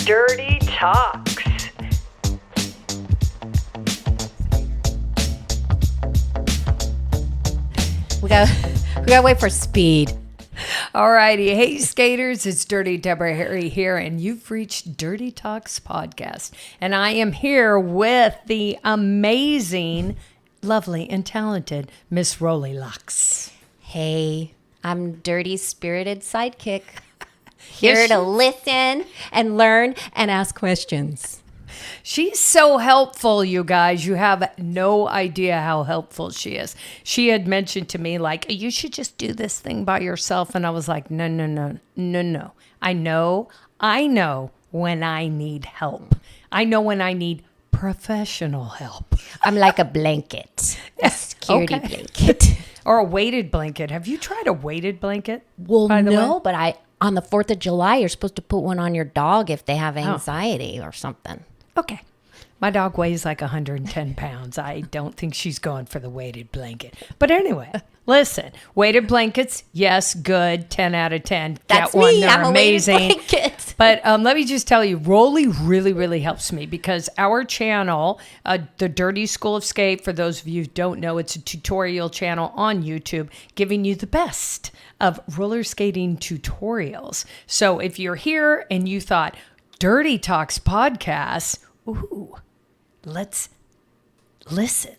Dirty Talks. We gotta wait for speed. Alrighty, hey skaters, it's Dirty Deborah Harry here, and you've reached Dirty Talks podcast. And I am here with the amazing, lovely, and talented Miss Rolly Lux. Hey, I'm Dirty Spirited Sidekick. Here to listen and learn and ask questions. She's so helpful, you guys. You have no idea how helpful she is. She had mentioned to me, like, you should just do this thing by yourself. And I was like, no. I know when I need help. I know when I need professional help. I'm like a blanket, a security blanket. Or a weighted blanket. Have you tried a weighted blanket? Well, no, but on the 4th of July, you're supposed to put one on your dog if they have anxiety or something. Okay. My dog weighs like 110 pounds. I don't think she's going for the weighted blanket. But anyway, listen, weighted blankets, yes, good, 10 out of 10. That's Get one, me. they're I'm amazing. A weighted blanket. But let me just tell you, Rolly really helps me because our channel, The Dirty School of Skate, for those of you who don't know, it's a tutorial channel on YouTube giving you the best of roller skating tutorials. So if you're here and you thought, Dirty Talks podcast, ooh, let's listen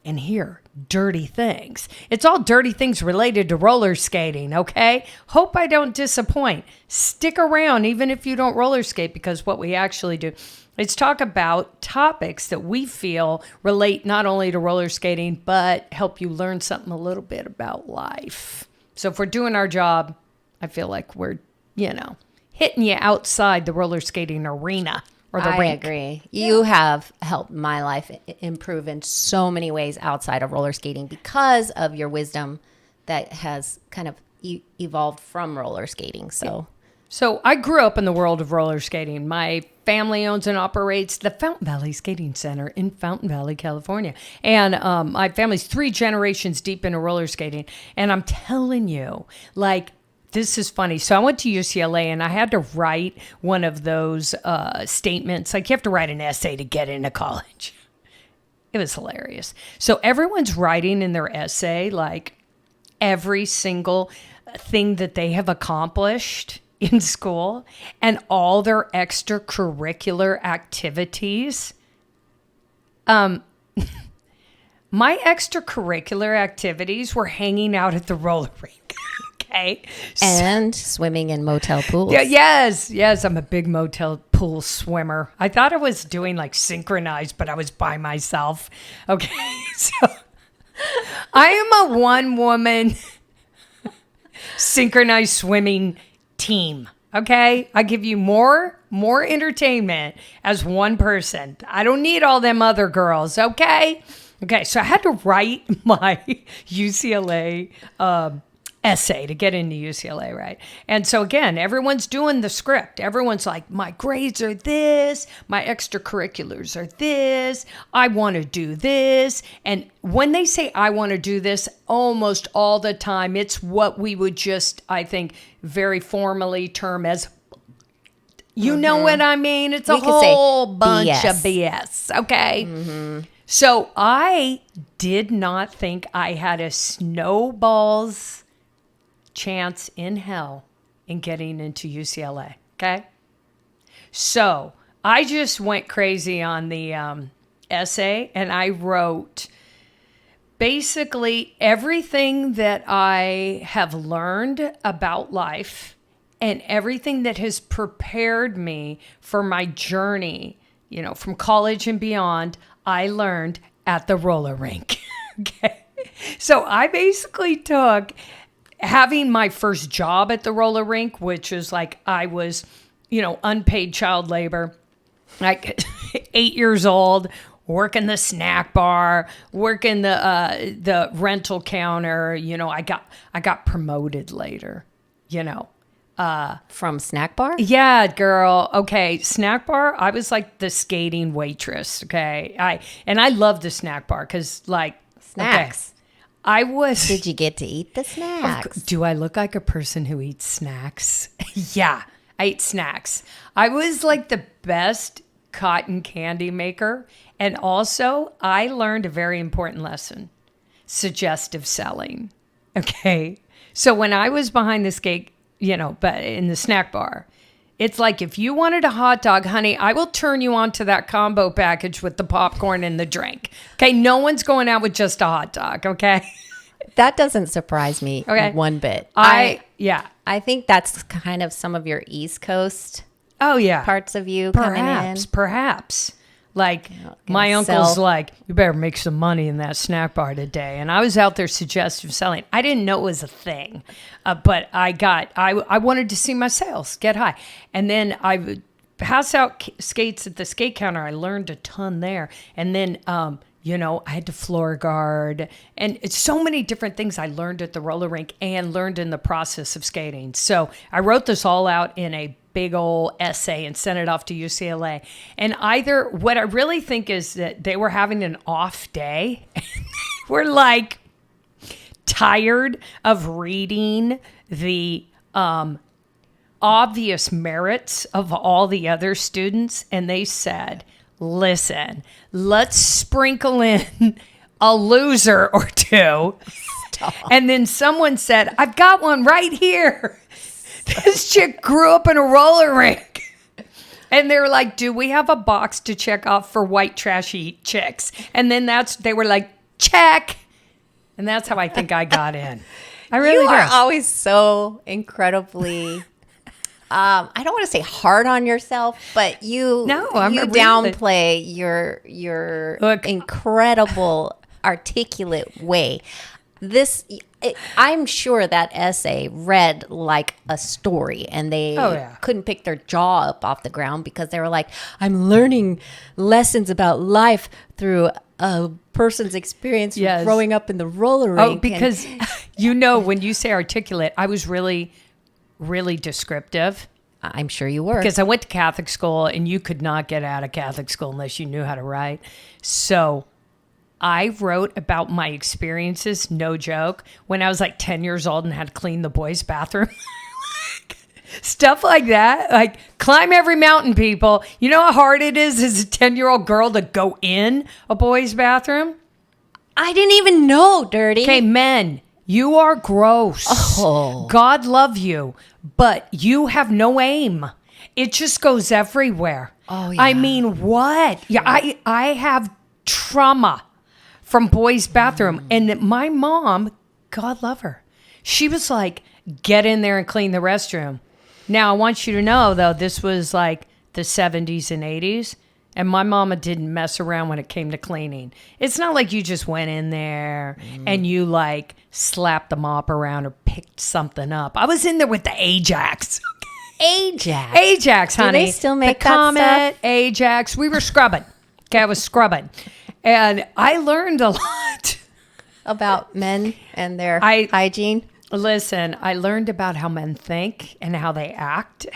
and hear dirty things. It's all dirty things related to roller skating, okay? Hope I don't disappoint. Stick around even if you don't roller skate, because what we actually do is talk about topics that we feel relate not only to roller skating, but help you learn something a little bit about life. So if we're doing our job, I feel like we're, hitting you outside the roller skating arena or the rink. I agree. You have helped my life improve in so many ways outside of roller skating because of your wisdom that has kind of evolved from roller skating. So I grew up in the world of roller skating. My family owns and operates the Fountain Valley Skating Center in Fountain Valley, California. And my family's 3 generations deep into roller skating. And I'm telling you, this is funny. So I went to UCLA and I had to write one of those statements. Like, you have to write an essay to get into college. It was hilarious. So everyone's writing in their essay, like, every single thing that they have accomplished in school and all their extracurricular activities. My extracurricular activities were hanging out at the roller rink. Okay. And swimming in motel pools. Yeah, yes. I'm a big motel pool swimmer. I thought I was doing like synchronized, but I was by myself. Okay. So I am a one-woman synchronized swimming team. Okay. I give you more entertainment as one person. I don't need all them other girls. Okay. Okay. So I had to write my UCLA, essay to get into UCLA, right? And so again, everyone's doing the script. Everyone's like, my grades are this, my extracurriculars are this, I want to do this. And when they say I want to do this, almost all the time, it's what we would just, I think, very formally term as, know what I mean? It's a whole bunch of BS, okay? Mm-hmm. So I did not think I had a snowball's chance in hell in getting into UCLA. Okay. So I just went crazy on the essay and I wrote basically everything that I have learned about life and everything that has prepared me for my journey, from college and beyond, I learned at the roller rink. Okay. So I basically took having my first job at the roller rink, which is like I was, unpaid child labor, like 8 years old, working the snack bar, working the rental counter. I got promoted later. From snack bar? Yeah, girl. Okay, snack bar. I was like the skating waitress. Okay, I love the snack bar because snacks. Okay, I was. Did you get to eat the snacks? Do I look like a person who eats snacks? Yeah, I ate snacks. I was like the best cotton candy maker. And also, I learned a very important lesson: suggestive selling. Okay. So when I was behind the skate, but in the snack bar, it's like, if you wanted a hot dog, honey, I will turn you on to that combo package with the popcorn and the drink. Okay. No one's going out with just a hot dog. Okay. That doesn't surprise me one bit. Yeah. I think that's kind of some of your East Coast parts of you coming in. Perhaps. Like, my uncle's like, you better make some money in that snack bar today. And I was out there suggestive selling. I didn't know it was a thing, but I wanted to see my sales get high. And then I would pass out skates at the skate counter. I learned a ton there. And then, I had to floor guard. And it's so many different things I learned at the roller rink and learned in the process of skating. So I wrote this all out in a big old essay and sent it off to UCLA. And what I really think is that they were having an off day. We're like tired of reading the obvious merits of all the other students. And they said, listen, let's sprinkle in a loser or two. Stop. And then someone said, I've got one right here. This chick grew up in a roller rink. And they were like, do we have a box to check off for white trashy chicks? And then they were like, check. And that's how I think I got in. I really You do. are always so incredibly, I don't want to say hard on yourself, but you downplay your incredible articulate way. I'm sure that essay read like a story, and they couldn't pick their jaw up off the ground because they were like, I'm learning lessons about life through a person's experience growing up in the roller rink. Oh, because when you say articulate, I was really, really descriptive. I'm sure you were. Because I went to Catholic school, and you could not get out of Catholic school unless you knew how to write. So I wrote about my experiences, no joke, when I was like 10 years old and had to clean the boys' bathroom. Stuff like that. Like, climb every mountain, people. You know how hard it is as a 10-year-old girl to go in a boys' bathroom? I didn't even know, Dirty. Okay, men, you are gross. Oh. God love you, but you have no aim. It just goes everywhere. Oh, yeah. I mean, what? Yeah, I have trauma from boys' bathroom. And my mom, God love her, she was like, get in there and clean the restroom. Now, I want you to know, though, this was like the 70s and 80s. And my mama didn't mess around when it came to cleaning. It's not like you just went in there and you like slapped the mop around or picked something up. I was in there with the Ajax. Ajax, honey. Do they still make the that Comet, stuff? Ajax. We were scrubbing. Okay, I was scrubbing. And I learned a lot about men and their hygiene. Listen, I learned about how men think and how they act.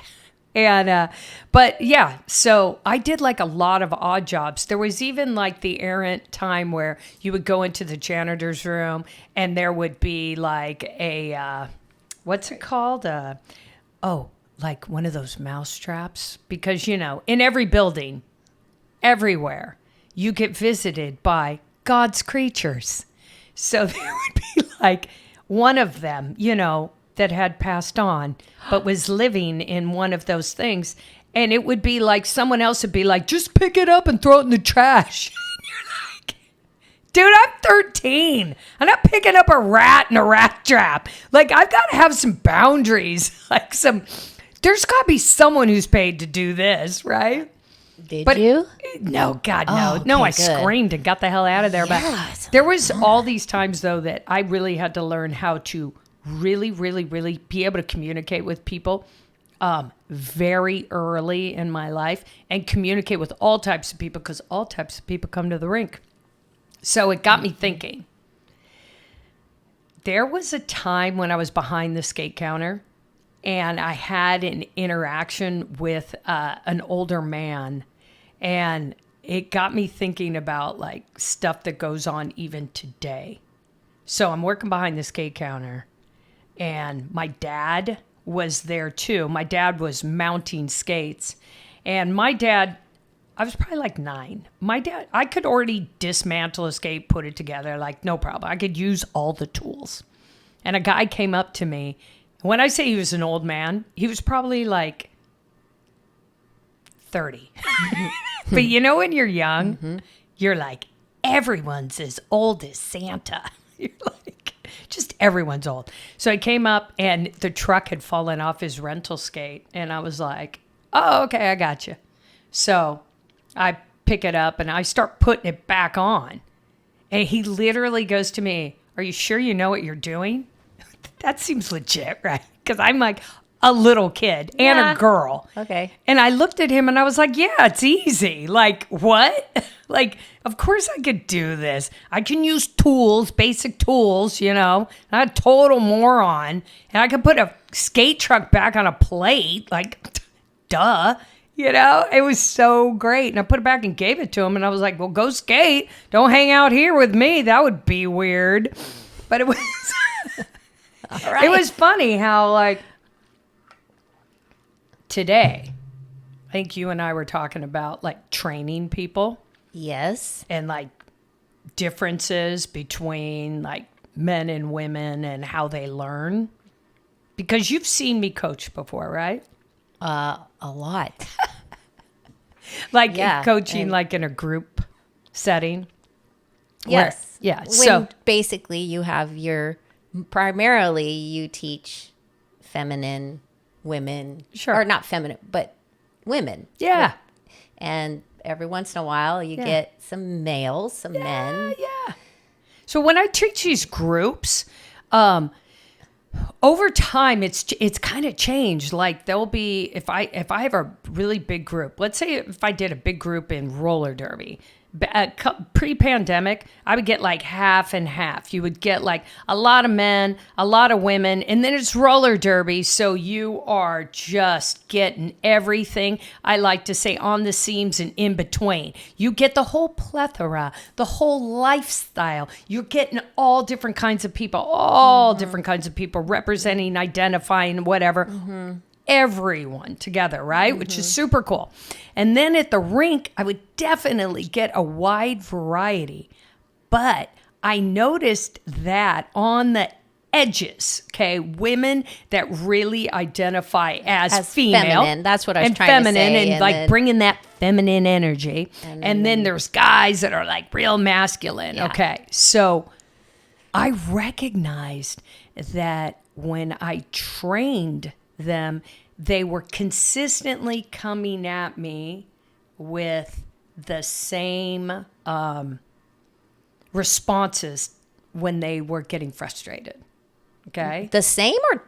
And, but yeah, so I did like a lot of odd jobs. There was even like the errant time where you would go into the janitor's room and there would be like what's it called? Like one of those mouse traps. Because, in every building, everywhere, you get visited by God's creatures. So there would be like one of them, that had passed on, but was living in one of those things. And it would be like someone else would be like, just pick it up and throw it in the trash. And you're like, dude, I'm 13. I'm not picking up a rat in a rat trap. Like, I've got to have some boundaries. There's got to be someone who's paid to do this, right? Did you? No, God, no. Oh, okay, no, I good. screamed and got the hell out of there. Yes. But there was all these times, though, that I really had to learn how to really, really, really be able to communicate with people very early in my life and communicate with all types of people because all types of people come to the rink. So it got me thinking. There was a time when I was behind the skate counter and I had an interaction with an older man, and it got me thinking about like stuff that goes on even today. So I'm working behind the skate counter, and my dad was there too. My dad was mounting skates, and my dad, I was probably like 9. My dad, I could already dismantle a skate, put it together, like no problem. I could use all the tools. And a guy came up to me. When I say he was an old man, he was probably like 30. But you know, when you're young, you're like, everyone's as old as Santa. You're like, just everyone's old. So I came up and the truck had fallen off his rental skate. And I was like, oh, okay, I got you. So I pick it up and I start putting it back on. And he literally goes to me, are you sure you know what you're doing? That seems legit, right? Because I'm like a little kid and a girl. Okay. And I looked at him and I was like, yeah, it's easy. Like, what? Like, of course I could do this. I can use tools, basic tools, you know. I'm a total moron. And I could put a skate truck back on a plate. Like, duh. You know, it was so great. And I put it back and gave it to him. And I was like, well, go skate. Don't hang out here with me. That would be weird. But it was... Right. It was funny how, like, today, I think you and I were talking about, like, training people. Yes. And, like, differences between, like, men and women and how they learn. Because you've seen me coach before, right? A lot. Like, coaching, like, in a group setting. Yes. Where, yeah. When basically you have primarily you teach feminine women. Sure. Or not feminine, but women. Yeah. And every once in a while you get some males, some men. Yeah. So when I teach these groups, over time it's kind of changed. Like there'll be, if I have a really big group, let's say if I did a big group in roller derby, pre-pandemic, I would get like half and half. You would get like a lot of men, a lot of women, and then it's roller derby. So you are just getting everything, I like to say, on the seams and in between. You get the whole plethora, the whole lifestyle. You're getting all different kinds of people, different kinds of people representing, identifying, whatever. Everyone together, right? Which is super cool. And then at the rink, I would definitely get a wide variety. But I noticed that on the edges, okay, women that really identify as female. Feminine. That's what I was trying to say. And like bringing that feminine energy. And then there's guys that are like real masculine. Yeah. Okay. So I recognized that when I trained them, they were consistently coming at me with the same responses when they were getting frustrated. Okay? The same or?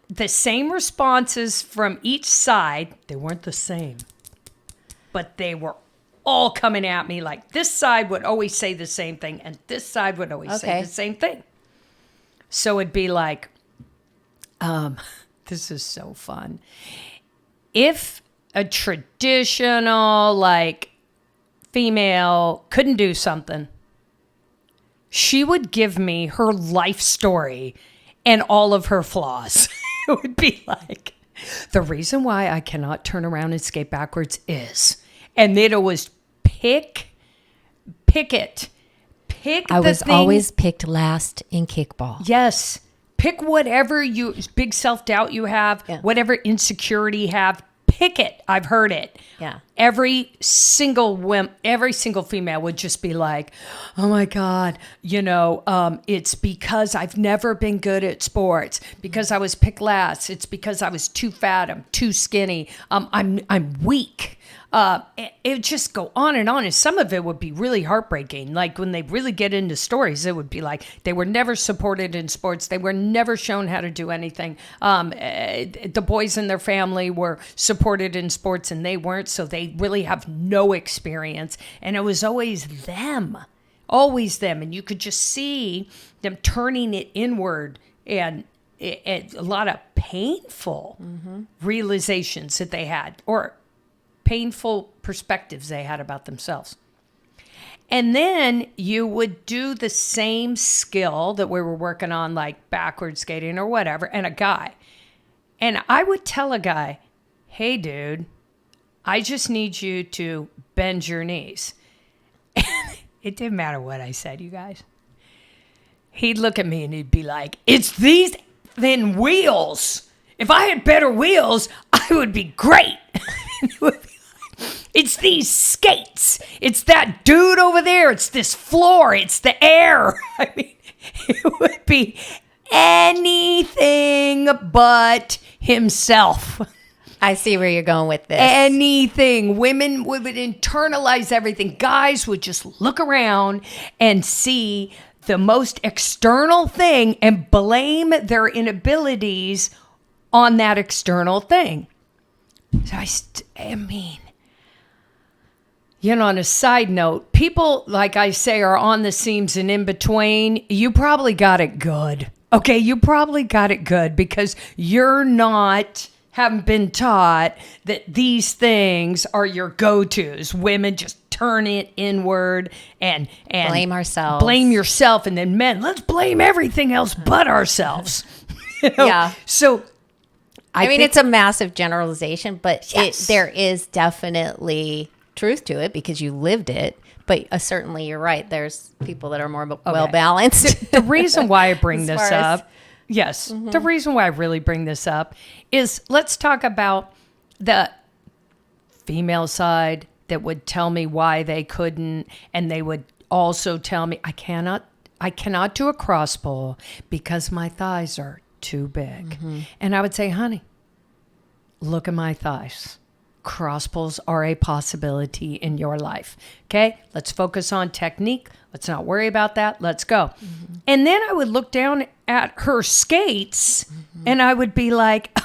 The same responses from each side. They weren't the same, but they were all coming at me like this side would always say the same thing and this side would always say the same thing. So it'd be like, this is so fun. If a traditional, like, female couldn't do something, she would give me her life story and all of her flaws. It would be like, the reason why I cannot turn around and skate backwards is, and then it was pick it. I was always picked last in kickball. Yes. Pick whatever big self-doubt you have, whatever insecurity you have, pick it. I've heard it. Yeah. Every single female would just be like, oh my God, it's because I've never been good at sports, because I was picked last. It's because I was too fat. I'm too skinny. I'm weak. It would just go on. And some of it would be really heartbreaking. Like when they really get into stories, it would be like they were never supported in sports. They were never shown how to do anything. The boys in their family were supported in sports and they weren't, so they really have no experience. And it was always them. And you could just see them turning it inward and a lot of painful realizations that they had, or painful perspectives they had about themselves. And then you would do the same skill that we were working on, like backward skating or whatever, and a guy. And I would tell a guy, hey, dude, I just need you to bend your knees. And it didn't matter what I said, you guys. He'd look at me and he'd be like, it's these thin wheels. If I had better wheels, I would be great. It's these skates. It's that dude over there. It's this floor. It's the air. I mean, it would be anything but himself. I see where you're going with this. Anything. Women would internalize everything. Guys would just look around and see the most external thing and blame their inabilities on that external thing. So I mean, you know, on a side note, people, like I say, are on the seams and in between. You probably got it good. Okay, you probably got it good because you're not, haven't been taught that these things are your go-tos. Women just turn it inward and blame ourselves. Blame yourself. And then men, let's blame everything else but ourselves. You know? Yeah. So I mean, it's a massive generalization, but yes, there is definitely truth to it because you lived it. But certainly you're right. There's people that are more well-balanced. The reason why I bring this up, the reason why I really bring this up is let's talk about the female side that would tell me why they couldn't. And they would also tell me, I cannot do a cross pull because my thighs are too big. Mm-hmm. And I would say, honey, look at my thighs. Cross pulls are a possibility in your life. Okay, let's focus on technique. Let's not worry about that. Let's go. Mm-hmm. And then I would look down at her skates and I would be like,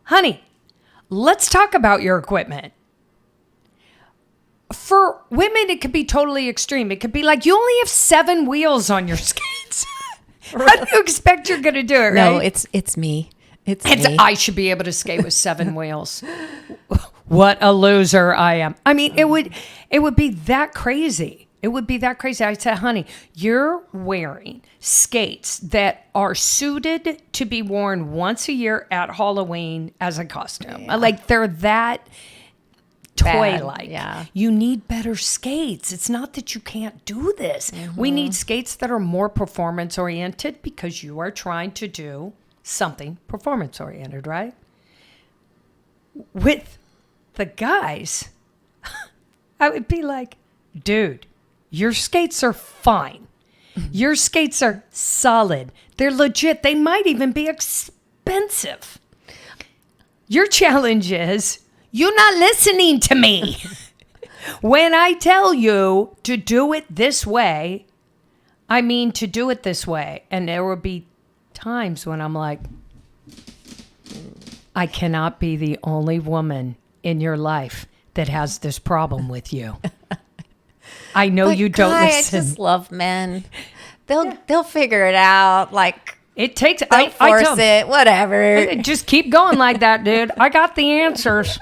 honey, let's talk about your equipment. For women, it could be totally extreme. It could be like, you only have 7 wheels on your skates. How do you expect you're going to do it, right? No, it's me. It's me. I should be able to skate with 7 wheels. What a loser I am. I mean, it would be that crazy. It would be that crazy. I said, honey, you're wearing skates that are suited to be worn once a year at Halloween as a costume. Yeah. Like they're that toy-like. Yeah. You need better skates. It's not that you can't do this. Mm-hmm. We need skates that are more performance-oriented because you are trying to do something performance-oriented, right? With the guys, I would be like, dude, your skates are fine. Your skates are solid. They're legit. They might even be expensive. Your challenge is you're not listening to me. When I tell you to do it this way, I mean to do it this way. And there will be times when I'm like, I cannot be the only woman in your life that has this problem with you. I know you don't listen. I just love men. They'll figure it out. Like it takes. They'll force it. Whatever. Just keep going like that, dude. I got the answers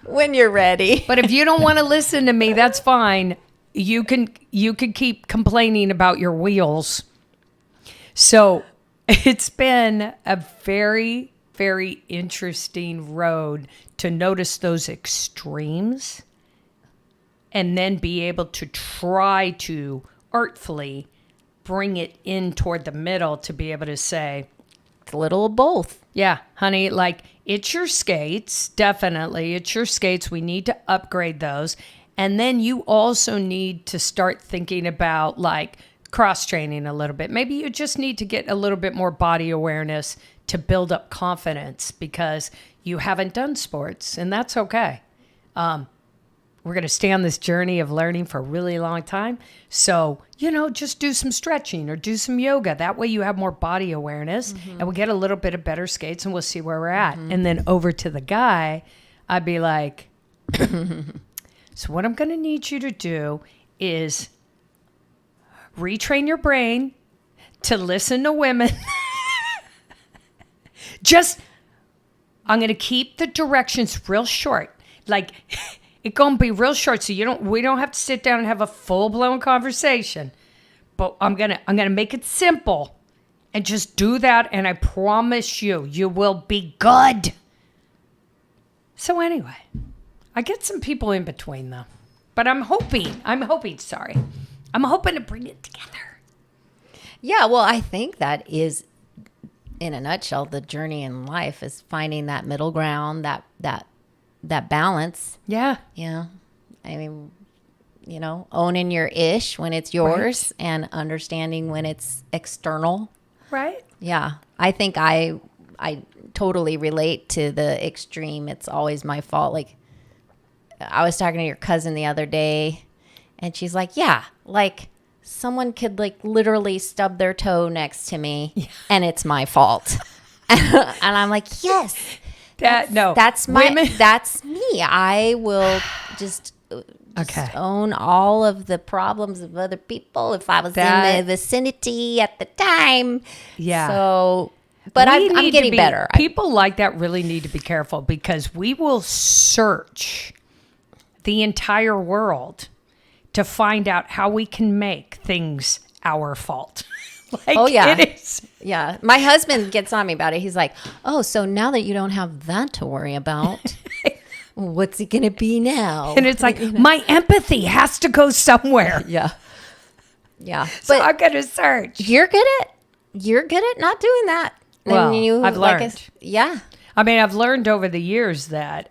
when you're ready. But if you don't want to listen to me, that's fine. You can keep complaining about your wheels. So it's been a very, very interesting road to notice those extremes and then be able to try to artfully bring it in toward the middle to be able to say, it's a little of both. Yeah, honey, like it's your skates. Definitely. It's your skates. We need to upgrade those. And then you also need to start thinking about like cross training a little bit. Maybe you just need to get a little bit more body awareness to build up confidence because you haven't done sports, and that's okay. We're going to stay on this journey of learning for a really long time. So, just do some stretching or do some yoga. That way you have more body awareness and we'll get a little bit of better skates and we'll see where we're at. And then over to the guy, I'd be like, so what I'm going to need you to do is retrain your brain to listen to women. I'm going to keep the directions real short. Like, it's going to be real short, so we don't have to sit down and have a full-blown conversation. But I'm going to make it simple. And just do that, and I promise you will be good. So anyway, I get some people in between, though. But I'm hoping to bring it together. Yeah, well, I think that is, in a nutshell, the journey in life is finding that middle ground, that balance. Yeah. Yeah. I mean, owning your ish when it's yours, right, and understanding when it's external. Right. Yeah. I think I totally relate to the extreme. It's always my fault. Like, I was talking to your cousin the other day, and she's like, yeah, like someone could like literally stub their toe next to me, and it's my fault. And I'm like, yes, that's me. I will just own all of the problems of other people if I was in the vicinity at the time. Yeah. So, but I'm getting better. People like that really need to be careful, because we will search the entire world to find out how we can make things our fault. It is. Yeah. My husband gets on me about it. He's like, oh, so now that you don't have that to worry about, what's it going to be now? And it's like, my empathy has to go somewhere. Yeah. Yeah. So I'm going to search. You're good at not doing that. Well, I've learned. Yeah. I mean, I've learned over the years that,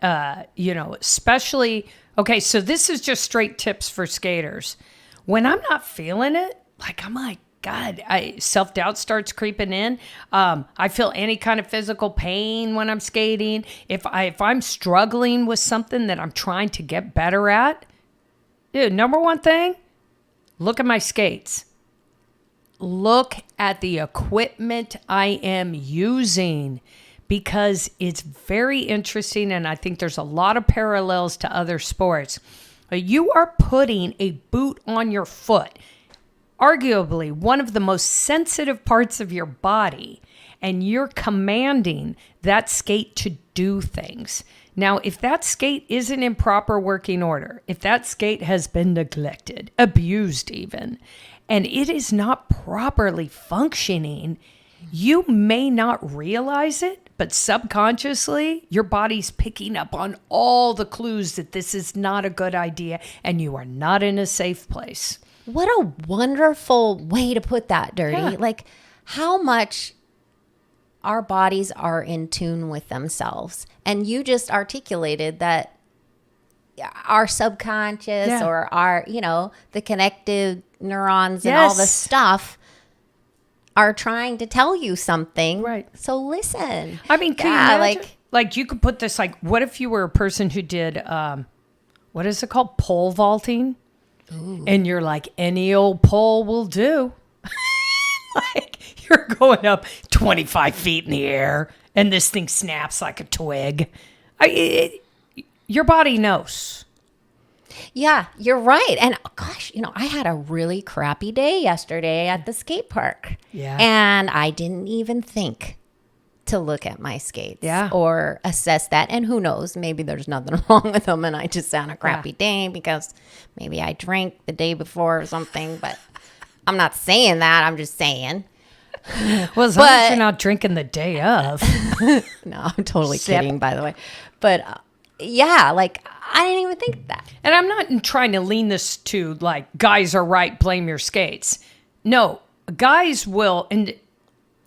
especially, okay, so this is just straight tips for skaters. When I'm not feeling it, like, I'm like, God, self-doubt starts creeping in. I feel any kind of physical pain when I'm skating. If I'm struggling with something that I'm trying to get better at, dude, number one thing, look at my skates. Look at the equipment I am using, because it's very interesting, and I think there's a lot of parallels to other sports. You are putting a boot on your foot, arguably one of the most sensitive parts of your body, and you're commanding that skate to do things. Now, if that skate isn't in proper working order, if that skate has been neglected, abused even, and it is not properly functioning, you may not realize it, but subconsciously, your body's picking up on all the clues that this is not a good idea and you are not in a safe place. What a wonderful way to put that, Dirty. Yeah. Like, how much our bodies are in tune with themselves. And you just articulated that our subconscious or our, the connective neurons and all this stuff are trying to tell you something. Right. So listen. I mean, can you imagine? Like you could put this, like, what if you were a person who did, what is it called? Pole vaulting. Ooh. And you're like, any old pole will do. Like, you're going up 25 feet in the air and this thing snaps like a twig. Your body knows. Yeah, you're right. And gosh, I had a really crappy day yesterday at the skate park. Yeah. And I didn't even think to look at my skates or assess that. And who knows, maybe there's nothing wrong with them and I just had a crappy day because maybe I drank the day before or something. But I'm not saying that. I'm just saying. Well, as long as you're not drinking the day of. No, I'm totally kidding, by the way. But yeah, like, I didn't even think of that. And I'm not trying to lean this to, like, guys are right, blame your skates. No, guys will, and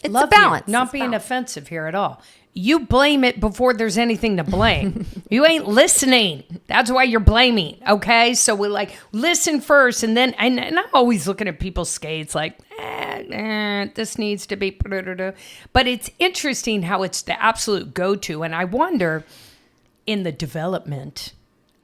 it's a balance. Not being offensive here at all. You blame it before there's anything to blame. You ain't listening. That's why you're blaming, okay? So we listen first, and then, and I'm always looking at people's skates like, this needs to be, but it's interesting how it's the absolute go-to, and I wonder, in the development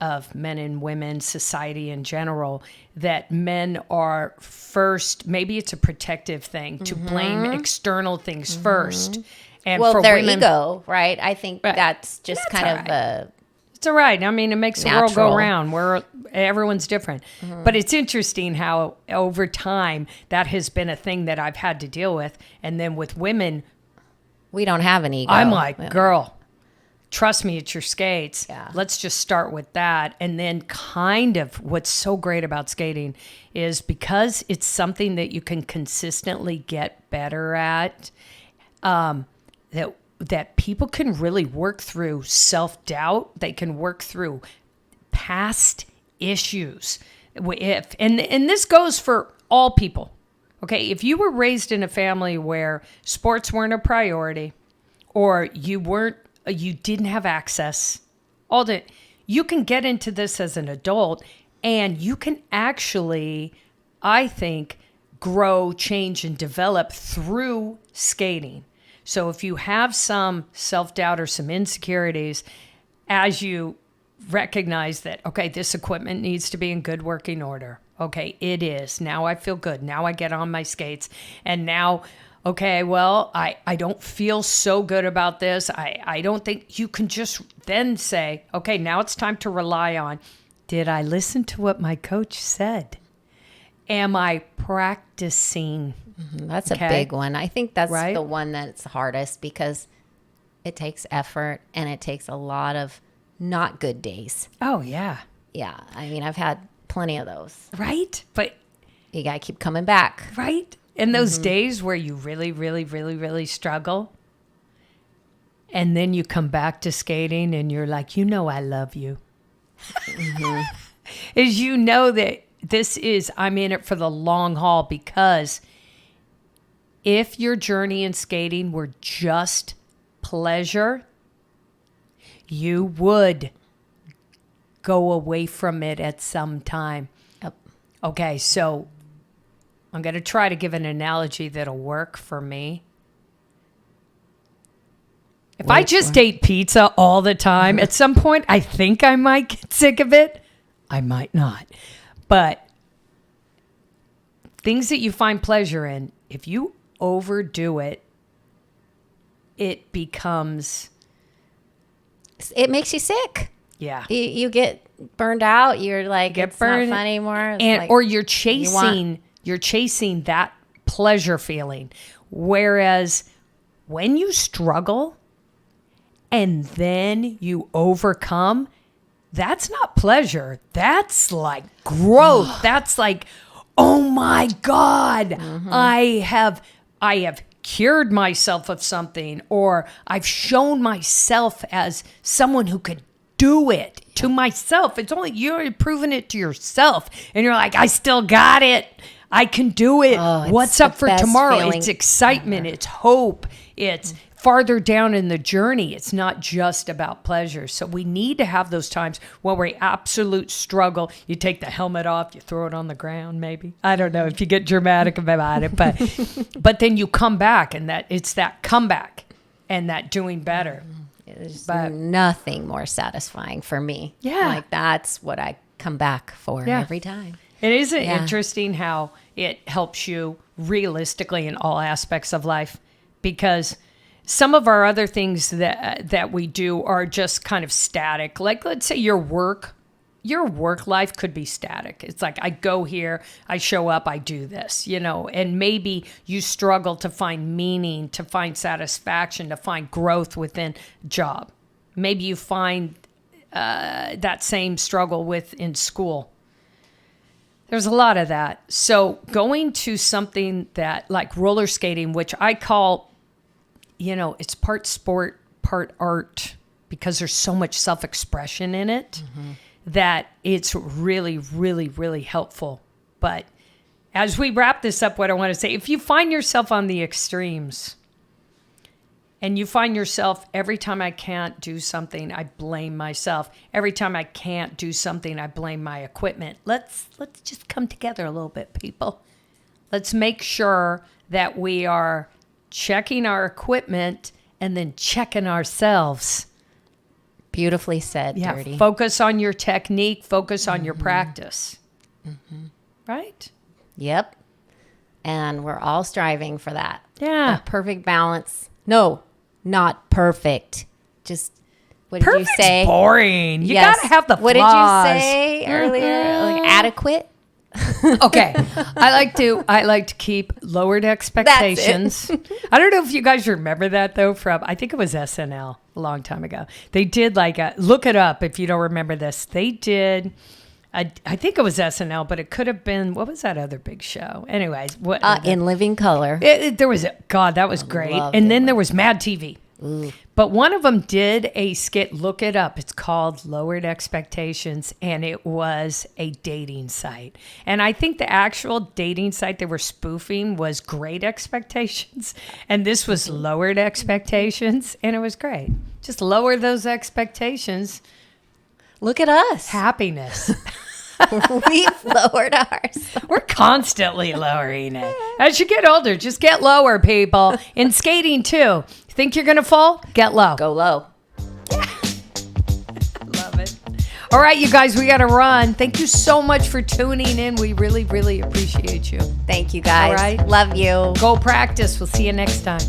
of men and women, society in general, that men are first, maybe it's a protective thing to blame external things first. And well, for their women, ego, right? I think that's just it's all right. I mean, it makes the world go round where everyone's different. But it's interesting how over time that has been a thing that I've had to deal with. And then with women, we don't have an ego. I'm like, girl, trust me, it's your skates. Yeah. Let's just start with that. And then kind of what's so great about skating is because it's something that you can consistently get better at, that people can really work through self-doubt. They can work through past issues. And this goes for all people. Okay, if you were raised in a family where sports weren't a priority, or you didn't have access, you can get into this as an adult, and you can actually, I think, grow, change, and develop through skating. So if you have some self-doubt or some insecurities, as you recognize that, okay, this equipment needs to be in good working order. Okay, it is. Now I feel good. Now I get on my skates. And now, okay, well, I don't feel so good about this. I don't think you can just then say, okay, now it's time to rely on, did I listen to what my coach said? Am I practicing? Mm-hmm. That's a big one. I think that's the one that's hardest because it takes effort and it takes a lot of not good days. Oh, yeah. Yeah. I mean, I've had plenty of those. Right? But you got to keep coming back. Right? And those days where you really, really, really, really struggle, and then you come back to skating and you're like, I love you. Mm-hmm. Is that I'm in it for the long haul, because if your journey in skating were just pleasure, you would go away from it at some time. Yep. Okay, so I'm going to try to give an analogy that'll work for me. If I just ate pizza all the time, at some point, I think I might get sick of it. I might not. But things that you find pleasure in, if you overdo it, it becomes... It makes you sick. Yeah. You get burned out. You're like, it's not fun anymore. Or you're chasing that pleasure feeling. Whereas when you struggle and then you overcome, that's not pleasure. That's like growth. That's like, oh my God, I have cured myself of something, or I've shown myself as someone who could do it to myself. It's only you're proving it to yourself, and you're like, I still got it. I can do it. What's up for tomorrow? It's excitement. It's hope. It's farther down in the journey. It's not just about pleasure. So we need to have those times where we absolute struggle. You take the helmet off, you throw it on the ground, maybe. I don't know if you get dramatic about it, but then you come back, and it's that comeback and that doing better. There's nothing more satisfying for me. Yeah. Like that's what I come back for every time. It is interesting how it helps you realistically in all aspects of life, because some of our other things that we do are just kind of static. Like, let's say your work life could be static. It's like, I go here, I show up, I do this, and maybe you struggle to find meaning, to find satisfaction, to find growth within a job. Maybe you find that same struggle within school. There's a lot of that. So going to something that like roller skating, which I call, it's part sport, part art, because there's so much self-expression in it that it's really, really, really helpful. But as we wrap this up, what I want to say, if you find yourself on the extremes and you find yourself, every time I can't do something, I blame myself. Every time I can't do something, I blame my equipment. Let's just come together a little bit, people. Let's make sure that we are checking our equipment and then checking ourselves. Beautifully said, Dirty. Focus on your technique. Focus on your practice. Right? Yep. And we're all striving for that. Yeah. A perfect balance. No, not perfect. Just, what did you say? Boring. You got to have the flaws. What did you say earlier? Like adequate? Okay. I like to keep lowered expectations. I don't know if you guys remember that though I think it was SNL a long time ago. They did look it up if you don't remember this. They did I think it was SNL, but it could have been, what was that other big show? Anyways. In Living Color. That was great. And then there was Mad TV. Ooh. But one of them did a skit, look it up. It's called Lowered Expectations, and it was a dating site. And I think the actual dating site they were spoofing was Great Expectations, and this was Lowered Expectations, and it was great. Just lower those expectations. Look at us. Happiness. We've lowered ours. We're constantly lowering it. As you get older, just get lower, people. In skating, too. Think you're going to fall? Get low. Go low. Love it. All right, you guys, we got to run. Thank you so much for tuning in. We really, really appreciate you. Thank you, guys. All right. Love you. Go practice. We'll see you next time.